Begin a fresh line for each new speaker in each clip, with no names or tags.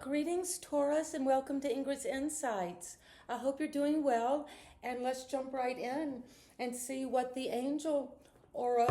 Greetings, Taurus, and welcome to Ingrid's Insights. I hope you're doing well, and let's jump right in and see what the angel or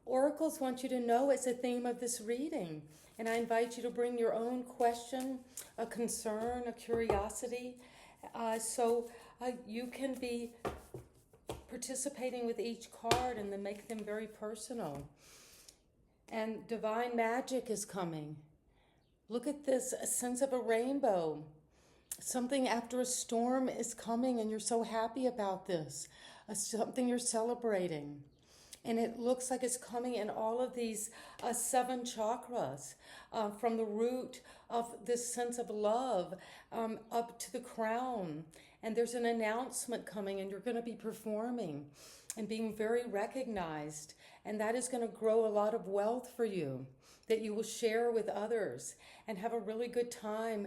oracles want you to know as the theme of this reading. And I invite you to bring your own question, a concern, a curiosity, so you can be participating with each card and then make them very personal. And divine magic is coming. Look at this, a sense of a rainbow. Something after a storm is coming and you're so happy about this. Something you're celebrating. And it looks like it's coming in all of these 7 chakras, from the root of this sense of love up to the crown. And there's an announcement coming and you're going to be performing and being very recognized. And that is going to grow a lot of wealth for you that you will share with others and have a really good time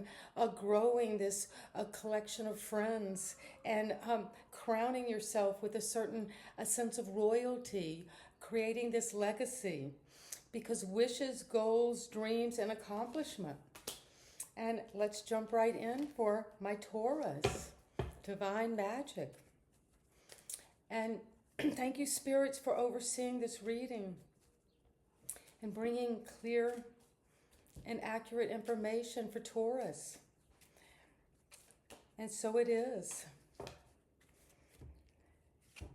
growing this collection of friends and crowning yourself with a sense of royalty, creating this legacy, because wishes, goals, dreams, and accomplishment. And let's jump right in for my Taurus, divine magic. And thank you, spirits, for overseeing this reading and bringing clear and accurate information for Taurus. And so it is.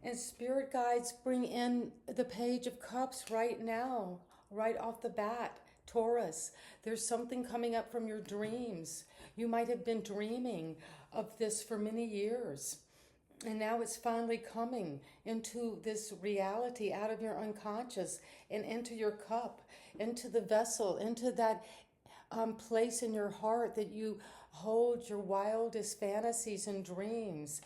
And spirit guides bring in the Page of Cups right now, right off the bat. Taurus, there's something coming up from your dreams. You might have been dreaming of this for many years. And now it's finally coming into this reality out of your unconscious and into your cup, into the vessel, into that place in your heart that you hold your wildest fantasies and dreams,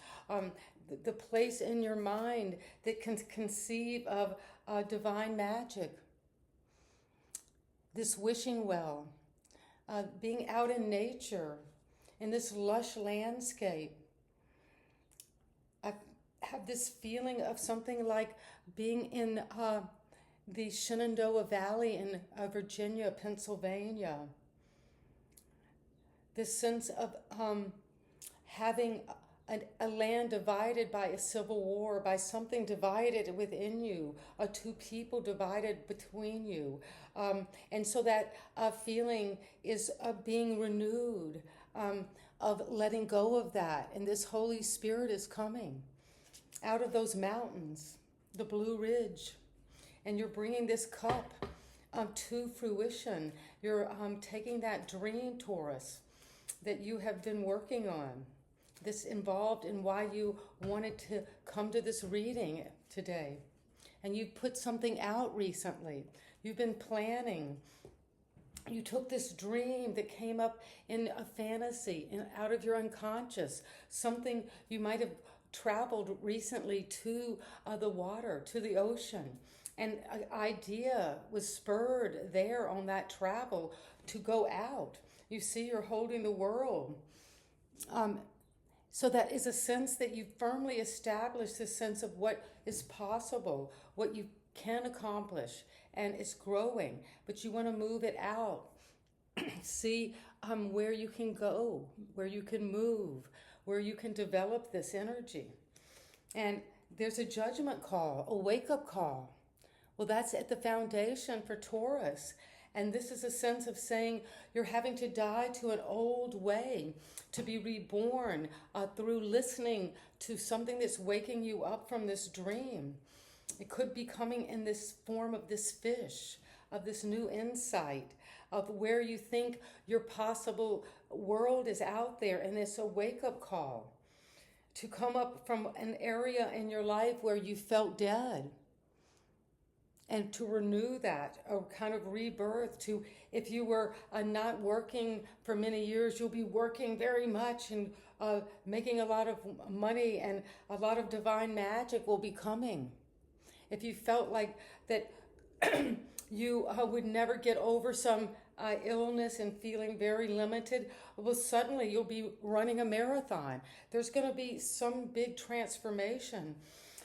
the place in your mind that can conceive of divine magic. This wishing well, being out in nature, in this lush landscape. I have this feeling of something like being in the Shenandoah Valley in Virginia, Pennsylvania. This sense of having a land divided by a civil war, by something divided within you, two people divided between you. And so that feeling is being renewed, of letting go of that. And this Holy Spirit is coming out of those mountains, the Blue Ridge. And you're bringing this cup to fruition. You're taking that dream, Taurus, that you have been working on. This involved in why you wanted to come to this reading today. And you put something out recently. You've been planning. You took this dream that came up in a fantasy, out of your unconscious, something you might have traveled recently to the water, to the ocean. And an idea was spurred there on that travel to go out. You see, you're holding the world. So that is a sense that you firmly established this sense of what is possible, what you can accomplish, and it's growing, but you want to move it out. See where you can go, where you can move, where you can develop this energy. And there's a judgment call, a wake-up call. Well, that's at the foundation for Taurus. And this is a sense of saying you're having to die to an old way, to be reborn through listening to something that's waking you up from this dream. It could be coming in this form of this fish, of this new insight, of where you think your possible world is out there, and it's a wake-up call to come up from an area in your life where you felt dead, and to renew that, a kind of rebirth. To, if you were not working for many years, you'll be working very much and making a lot of money, and a lot of divine magic will be coming. If you felt like that you would never get over some illness and feeling very limited, well, suddenly you'll be running a marathon. There's going to be some big transformation.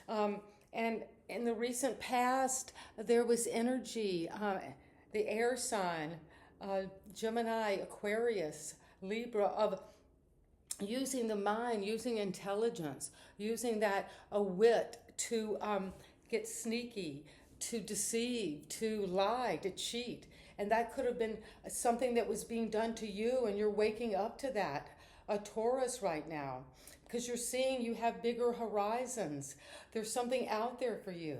And in the recent past, there was energy, the air sign, Gemini, Aquarius, Libra, of using the mind, using intelligence, using that wit to get sneaky, to deceive, to lie, to cheat. And that could have been something that was being done to you, and you're waking up to that, a Taurus right now, because you're seeing you have bigger horizons. There's something out there for you.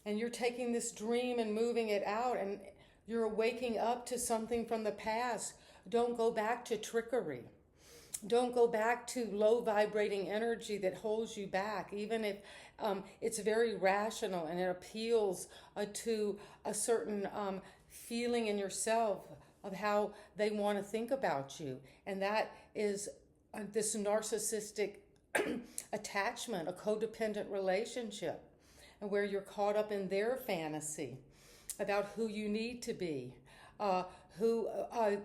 And you're taking this dream and moving it out, and you're waking up to something from the past. Don't go back to trickery. Don't go back to low vibrating energy that holds you back, even if it's very rational and it appeals to a certain feeling in yourself of how they want to think about you. And that is this narcissistic attachment, a codependent relationship, and where you're caught up in their fantasy about who you need to be,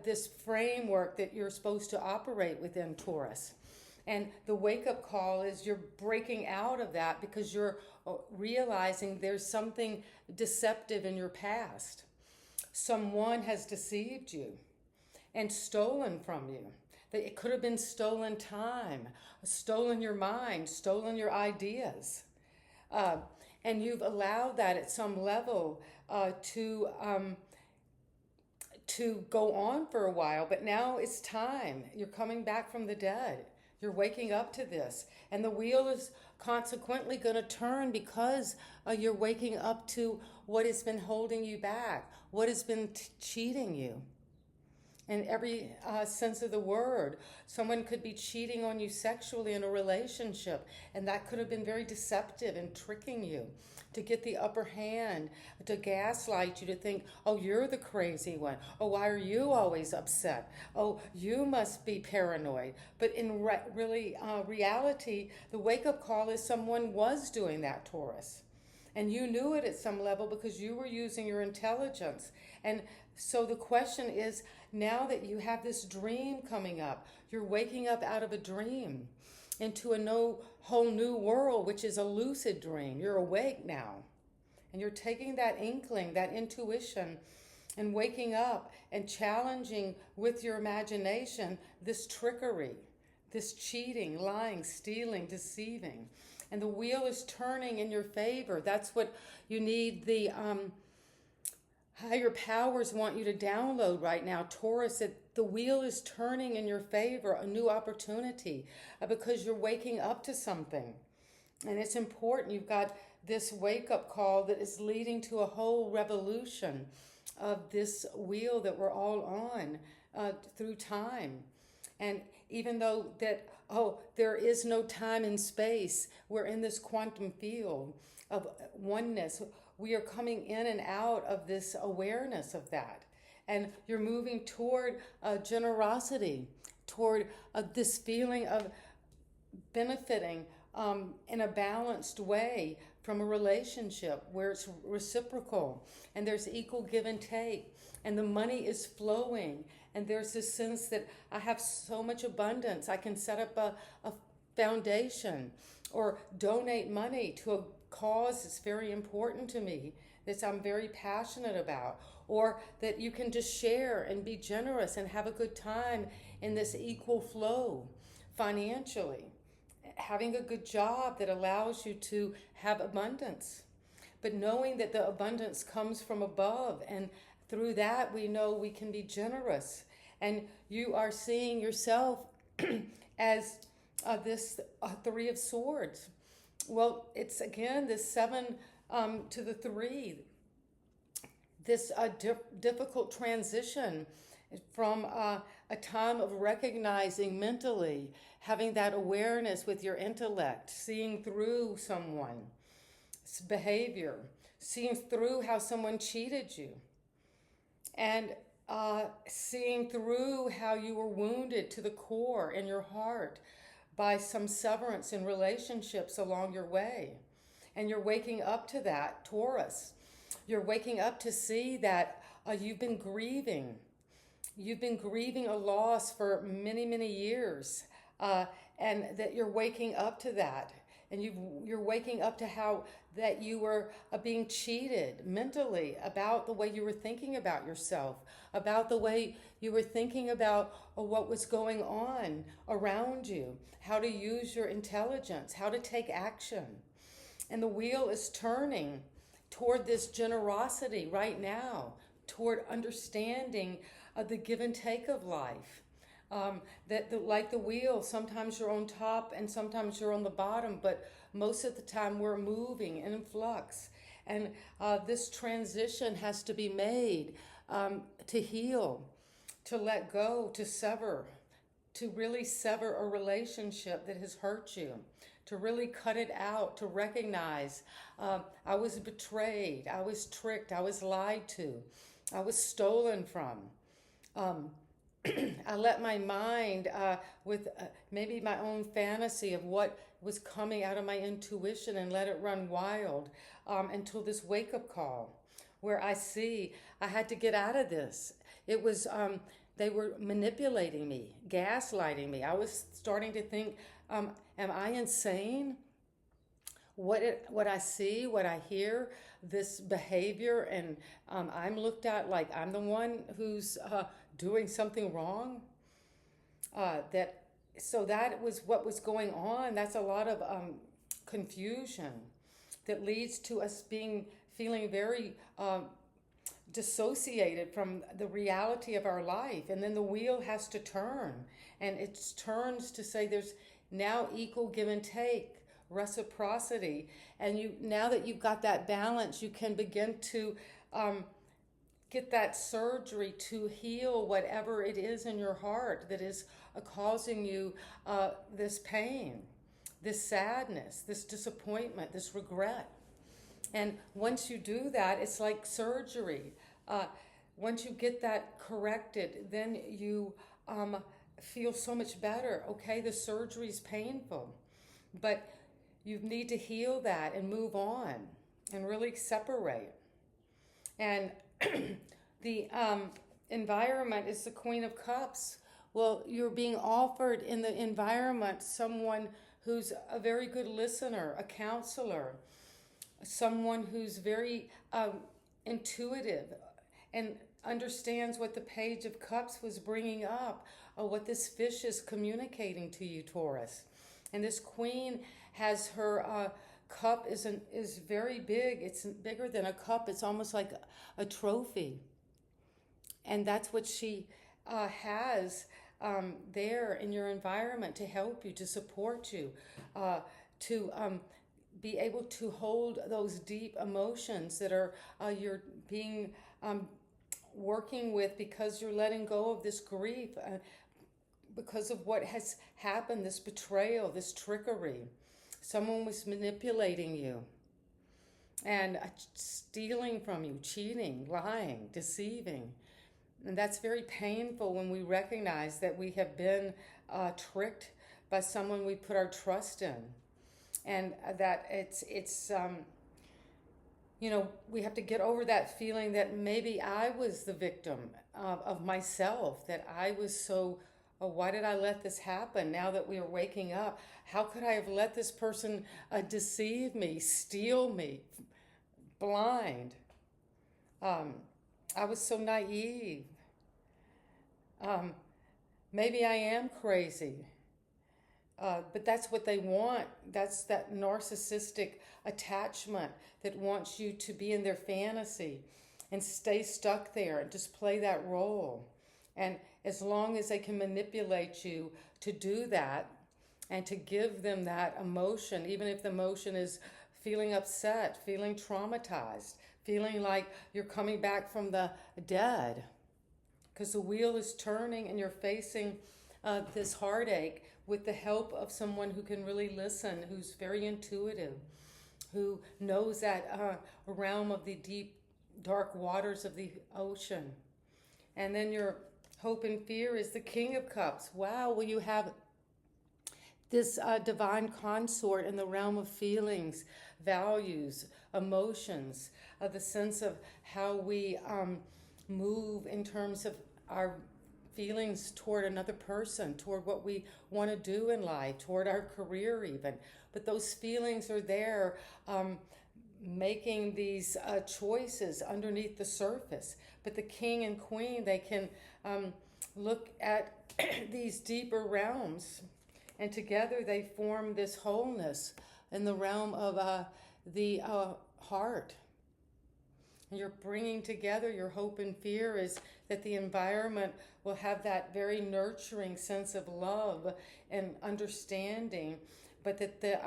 this framework that you're supposed to operate within, Taurus. And the wake-up call is you're breaking out of that because you're realizing there's something deceptive in your past. Someone has deceived you and stolen from you. It could have been stolen time, stolen your mind, stolen your ideas. And you've allowed that at some level to go on for a while, but now it's time. You're coming back from the dead. You're waking up to this. And the wheel is consequently going to turn because you're waking up to what has been holding you back, what has been cheating you. In every sense of the word, someone could be cheating on you sexually in a relationship, and that could have been very deceptive and tricking you to get the upper hand, to gaslight you, to think, oh, you're the crazy one. Oh, why are you always upset? Oh, you must be paranoid. But in reality, the wake-up call is someone was doing that, Taurus. And you knew it at some level because you were using your intelligence. And so the question is, now that you have this dream coming up, you're waking up out of a dream into a whole new world, which is a lucid dream. You're awake now. And you're taking that inkling, that intuition, and waking up and challenging with your imagination this trickery, this cheating, lying, stealing, deceiving. And the wheel is turning in your favor. That's what you need the higher powers want you to download right now, Taurus. The wheel is turning in your favor, a new opportunity, because you're waking up to something. And it's important. You've got this wake-up call that is leading to a whole revolution of this wheel that we're all on through time. And even though there is no time and space, we're in this quantum field of oneness. We are coming in and out of this awareness of that. And you're moving toward generosity, toward this feeling of benefiting in a balanced way from a relationship where it's reciprocal and there's equal give and take and the money is flowing. And there's this sense that I have so much abundance. I can set up a foundation or donate money to a cause that's very important to me, that I'm very passionate about, or that you can just share and be generous and have a good time in this equal flow financially, having a good job that allows you to have abundance, but knowing that the abundance comes from above, and through that we know we can be generous. And you are seeing yourself as this Three of Swords. Well, it's again this 7 to the 3, this difficult transition from a time of recognizing mentally, having that awareness with your intellect, seeing through someone's behavior, seeing through how someone cheated you, and seeing through how you were wounded to the core in your heart by some severance in relationships along your way. And you're waking up to that, Taurus. You're waking up to see that you've been grieving. You've been grieving a loss for many, many years, and that you're waking up to that. and you're waking up to how that you were being cheated mentally about the way you were thinking about yourself, about the way you were thinking about what was going on around you, how to use your intelligence, how to take action. And the wheel is turning toward this generosity right now, toward understanding the give and take of life. Like the wheel, sometimes you're on top and sometimes you're on the bottom, but most of the time we're moving and in flux. And this transition has to be made to heal, to let go, to sever, to really sever a relationship that has hurt you, to really cut it out, to recognize I was betrayed, I was tricked, I was lied to, I was stolen from. I let my mind, with maybe my own fantasy of what was coming out of my intuition, and let it run wild until this wake-up call where I see I had to get out of this. It was, they were manipulating me, gaslighting me. I was starting to think, am I insane? What I see, what I hear, this behavior, and I'm looked at like I'm the one who's doing something wrong. So that was what was going on. That's a lot of confusion that leads to us feeling very dissociated from the reality of our life. And then the wheel has to turn, and it turns to say there's now equal give and take, reciprocity. And now that you've got that balance, you can begin to get that surgery to heal whatever it is in your heart that is causing you this pain, this sadness, this disappointment, this regret. And once you do that, it's like surgery. Once you get that corrected, then you feel so much better. Okay, the surgery is painful, but you need to heal that and move on and really separate. And the environment is the Queen of Cups. Well, you're being offered in the environment someone who's a very good listener, a counselor, someone who's very intuitive and understands what the Page of Cups was bringing up, what this fish is communicating to you, Taurus. And this queen has her cup is very big. It's bigger than a cup. It's almost like a trophy. And that's what she has there in your environment to help you, to support you, to be able to hold those deep emotions that are you're being working with, because you're letting go of this grief because of what has happened, this betrayal, this trickery. Someone was manipulating you and stealing from you, cheating, lying, deceiving. And that's very painful when we recognize that we have been tricked by someone we put our trust in. And that it's we have to get over that feeling that maybe I was the victim of myself, that I was so, why did I let this happen? Now that we are waking up, how could I have let this person deceive me, steal me, blind? I was so naive. Maybe I am crazy. But that's what they want. That's that narcissistic attachment that wants you to be in their fantasy and stay stuck there and just play that role. And as long as they can manipulate you to do that and to give them that emotion, even if the emotion is feeling upset, feeling traumatized, feeling like you're coming back from the dead, because the wheel is turning and you're facing this heartache with the help of someone who can really listen, who's very intuitive, who knows that realm of the deep, dark waters of the ocean. And then your hope and fear is the King of Cups. Wow, well, you have this divine consort in the realm of feelings, values, emotions, the sense of how we move in terms of our feelings toward another person, toward what we want to do in life, toward our career even. But those feelings are there, making these choices underneath the surface. But the king and queen, they can look at these deeper realms, and together they form this wholeness in the realm of the heart. And you're bringing together your hope and fear is that the environment will have that very nurturing sense of love and understanding, but that the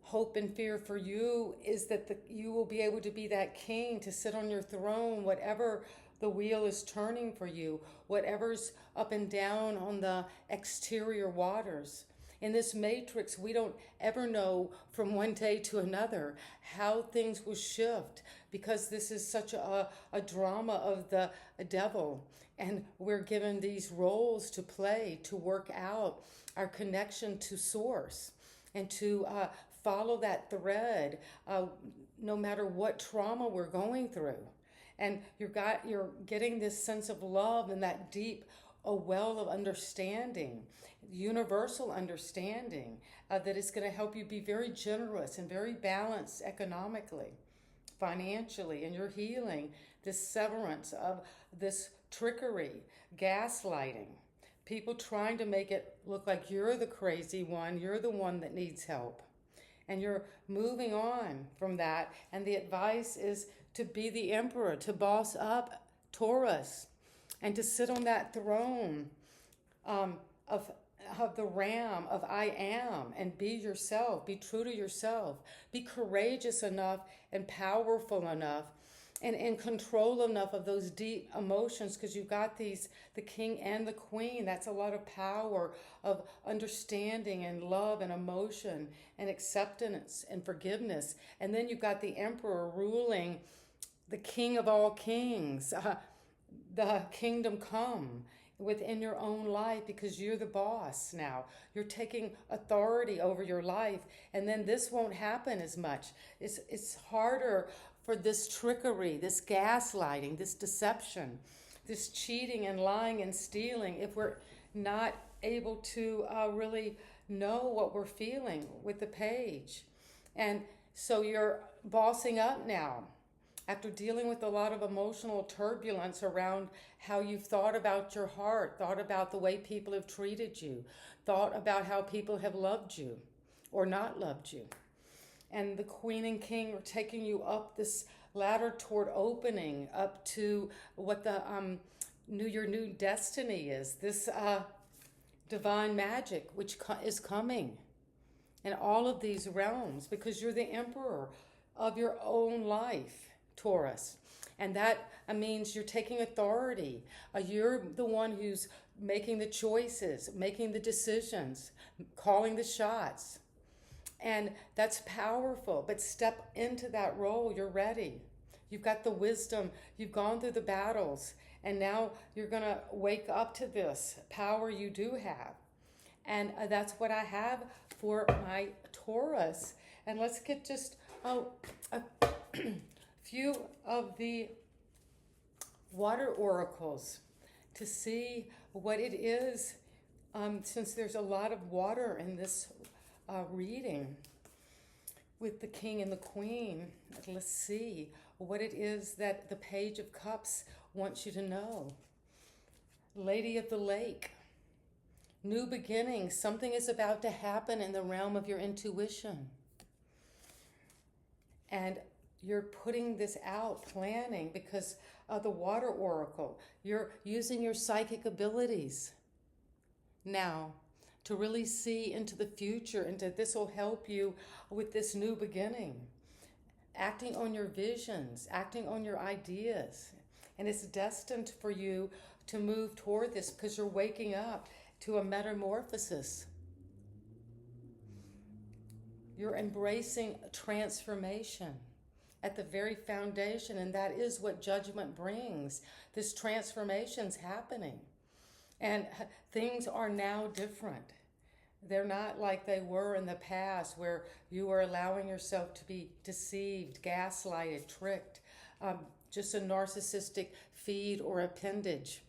hope and fear for you is that you will be able to be that king, to sit on your throne, whatever the wheel is turning for you, whatever's up and down on the exterior waters. In this matrix, we don't ever know from one day to another how things will shift, because this is such a drama of the devil. And we're given these roles to play, to work out our connection to source, and to follow that thread, no matter what trauma we're going through. And you're getting this sense of love and that deep well of understanding, universal understanding, that is going to help you be very generous and very balanced economically, financially, and you're healing this severance of this trickery, gaslighting, people trying to make it look like you're the crazy one, you're the one that needs help. And you're moving on from that. And the advice is to be the emperor, to boss up Taurus, and to sit on that throne of the ram of I am, and be yourself, be true to yourself, be courageous enough and powerful enough and in control enough of those deep emotions, because you've got the king and the queen. That's a lot of power of understanding and love and emotion and acceptance and forgiveness. And then you've got the emperor ruling, the king of all kings, the kingdom come within your own life, because you're the boss now. You're taking authority over your life, and then this won't happen as much. It's harder for this trickery, this gaslighting, this deception, this cheating and lying and stealing, if we're not able to really know what we're feeling with the page. And so you're bossing up now, after dealing with a lot of emotional turbulence around how you've thought about your heart, thought about the way people have treated you, thought about how people have loved you or not loved you. And the queen and king are taking you up this ladder toward opening up to what the your new destiny is, this divine magic which is coming in all of these realms, because you're the emperor of your own life, Taurus. And that means you're taking authority. You're the one who's making the choices, making the decisions, calling the shots. And that's powerful, but step into that role. You're ready. You've got the wisdom. You've gone through the battles, and now you're going to wake up to this power you do have. And that's what I have for my Taurus. And let's get just a few of the water oracles to see what it is, since there's a lot of water in this reading with the king and the queen. Let's see what it is that the Page of Cups wants you to know. Lady of the Lake, new beginnings. Something is about to happen in the realm of your intuition. And you're putting this out, planning, because of the water oracle. You're using your psychic abilities now to really see into the future, and this will help you with this new beginning. Acting on your visions, acting on your ideas. And it's destined for you to move toward this, because you're waking up to a metamorphosis. You're embracing transformation at the very foundation, and that is what judgment brings. This transformation's happening. And things are now different. They're not like they were in the past, where you were allowing yourself to be deceived, gaslighted, tricked, just a narcissistic feed or appendage.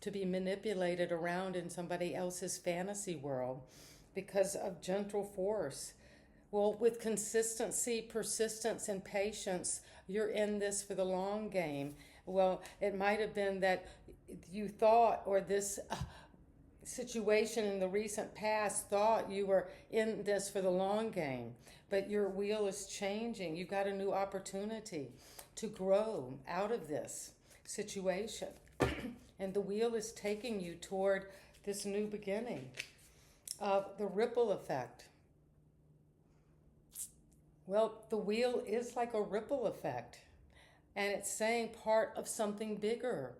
to be manipulated around in somebody else's fantasy world because of gentle force. Well, with consistency, persistence, and patience, you're in this for the long game. Well, it might have been that you thought, or this situation in the recent past thought you were in this for the long game, but your wheel is changing. You've got a new opportunity to grow out of this situation. And the wheel is taking you toward this new beginning of the ripple effect. Well, the wheel is like a ripple effect, and it's saying part of something bigger.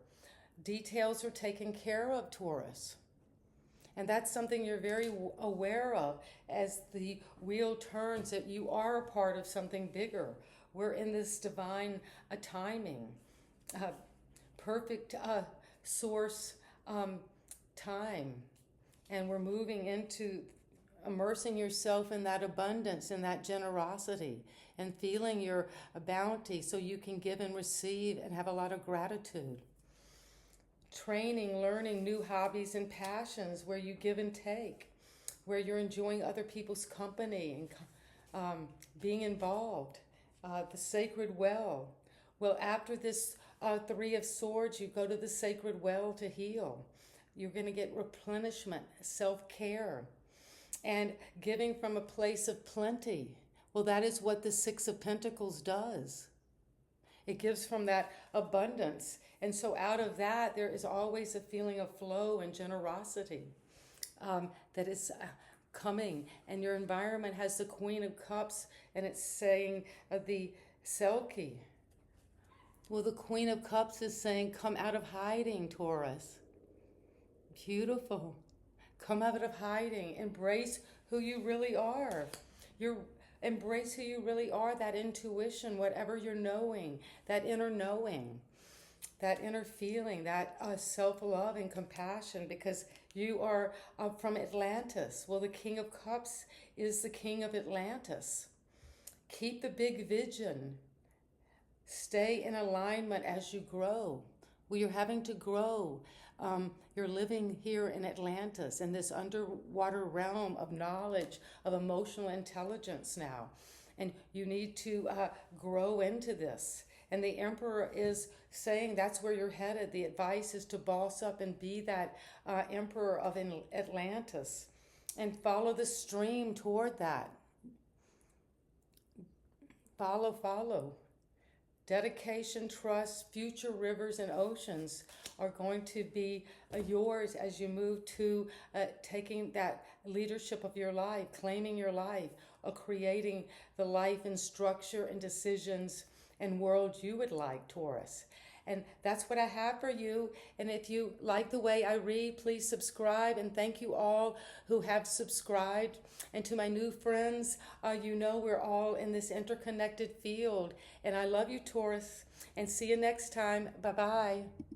Details are taken care of, Taurus. And that's something you're very aware of as the wheel turns, that you are a part of something bigger. We're in this divine timing, perfect source time. And we're moving into immersing yourself in that abundance and that generosity and feeling your bounty so you can give and receive and have a lot of gratitude. Training, learning new hobbies and passions where you give and take, where you're enjoying other people's company and being involved. The sacred well. Well, after this Three of Swords, you go to the sacred well to heal. You're going to get replenishment, self-care, and giving from a place of plenty. Well, that is what the Six of Pentacles does. It gives from that abundance. And so out of that, there is always a feeling of flow and generosity that is coming. And your environment has the Queen of Cups, and it's saying the Selkie. Well, the Queen of Cups is saying, come out of hiding, Taurus. Beautiful. Come out of hiding. Embrace who you really are. Embrace who you really are, that intuition, whatever you're knowing, that inner knowing, that inner feeling, that self-love and compassion, because you are from Atlantis. Well, the King of Cups is the King of Atlantis. Keep the big vision. Stay in alignment as you grow. Well, you're having to grow. You're living here in Atlantis, in this underwater realm of knowledge, of emotional intelligence now. And you need to grow into this. And the Emperor is saying that's where you're headed. The advice is to boss up and be that Emperor of Atlantis and follow the stream toward that. Follow. Dedication, trust, future rivers and oceans are going to be yours as you move to taking that leadership of your life, claiming your life, or creating the life and structure and decisions and world you would like, Taurus. And that's what I have for you. And if you like the way I read, please subscribe. And thank you all who have subscribed. And to my new friends, you know we're all in this interconnected field. And I love you, Taurus. And see you next time. Bye-bye.